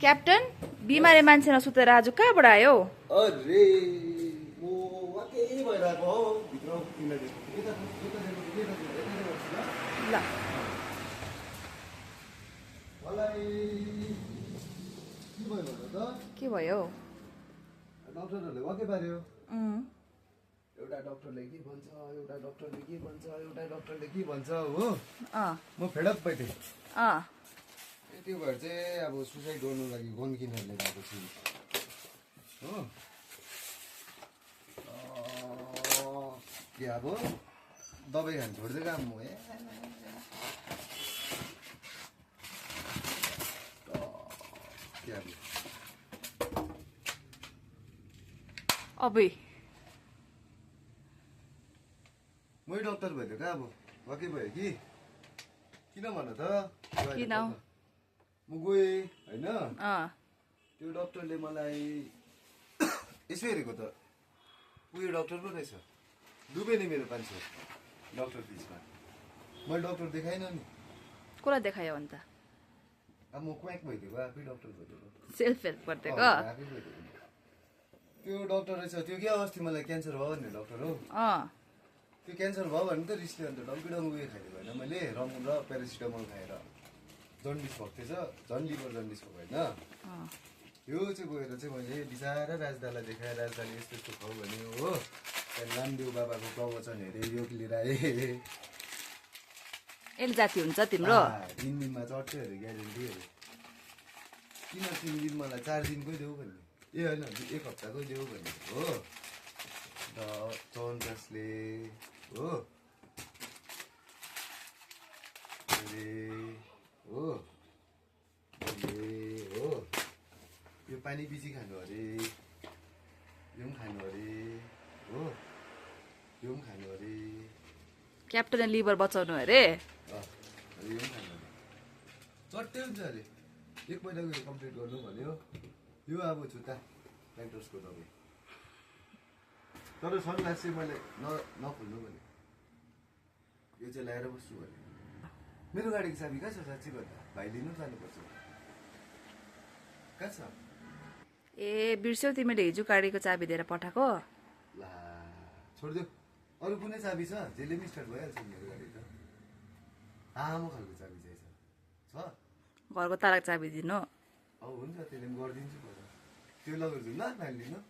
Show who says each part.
Speaker 1: Captain बिमारी मान्छे नसुतेर आज कहाँबाट आयो?
Speaker 2: अरे म वाक्कै भइरहेको हो भित्र किन देखो
Speaker 1: ल
Speaker 2: मलाई के भयो भन्नु त
Speaker 1: के भयो?
Speaker 2: डक्टरहरूले वाक्कै पार्यो
Speaker 1: उम्,
Speaker 2: एउटा डक्टरले के भन्छ एउटा डक्टरले के भन्छ एउटा डक्टरले के भन्छ हो
Speaker 1: अँ
Speaker 2: म फेडअप भइदिएँ
Speaker 1: अँ
Speaker 2: त्यो भएर चाहिँ अब सुसाइड गर्नु लागि गन किनेर लिएर गएको छु हो के अब दबाई खानु छोडिदिएको अब म के अब
Speaker 1: अबै
Speaker 2: मै डक्टर भइदियो क्या अब वाक्कै भयो कि किन भन त
Speaker 1: किन?
Speaker 2: म गएँ होइन
Speaker 1: अँ
Speaker 2: त्यो डक्टरले मलाई यसो हेरेको त उयो डक्टर पो रहेछ डुबेँ नि मेरो 500 डक्टर फिसमा मैले डक्टर देखाइनँ नि
Speaker 1: कसलाई देखायो अन्त?
Speaker 2: अब म क्वाक भइदिएको आफै डक्टर भइदिएको
Speaker 1: सेल्फ हेल्प गरिदिएको?
Speaker 2: आफै भइदिएको त्यो डक्टर रहेछ त्यो क्या अस्ति मलाई क्यान्सर भयो भन्ने डक्टर हो
Speaker 1: अँ
Speaker 2: त्यो क्यान्सर भयो भने त रिसले अन्त डङ्की उयो खाइदिएको होइन मैले रमुन र प्यारासिटामोल खाएर जन्डिस भएको थिएछ झन् लिभर जन्डिस भएको होइन
Speaker 1: अँ
Speaker 2: यो चाहिँ गएर चाहिँ मैले बिचारा राजदालाई देखाएँ राजदाले यस्तो यस्तो खाऊ भन्यो हो त्यहाँदेखि रामदेव बाबाको प्रवचन हेरेँ योग लिएर आएँ
Speaker 1: एक जाति हुन्छ तिम्रो?
Speaker 2: 3 दिनमा चढ्थ्यो अरे ग्यारेन्टी अरे किन 3 दिन मलाई 4 दिनकै देऊ भन्ने ए होइन 1 हप्ताकै देऊ भन्ने हो र चौनदासले हो अरे हो हो यो पानी पिसी खानु अरे यो पनि खानु अरे हो यो पनि खानु अरे
Speaker 1: क्याप्टनले लिभर बचाउनु अरे?
Speaker 2: यो पनि खानु अरे चट्टै हुन्छ अरे 1 महिनाको कम्प्लिट गर्नु भन्यो यो अब छुट्टा प्यान्टर्सको दबाई तर सनग्लास चाहिँ मैले नखोल्नु भने यो चाहिँ ल्याएर बस्छु भने मेरो गाडीको चाबी कहाँ छ साँच्ची भन्दा भाइ लिनु जानुपर्छ कहाँ छ
Speaker 1: ए बिर्स्यौ तिमीले हिजो गाडीको चाबी दिएर पठाएको?
Speaker 2: ला छोडिदेऊ अरू कुनै चाबी छ जसले पनि स्टार्ट भइहाल्छ मेरो गाडी त आमा खालको चाबी चाहिँ छ
Speaker 1: घरको तालाको चाबी दिनु?
Speaker 2: अब हुन्छ त्यसले पनि गरिदिन्छु त्यो लगेर जाउँ ल नानी लिनु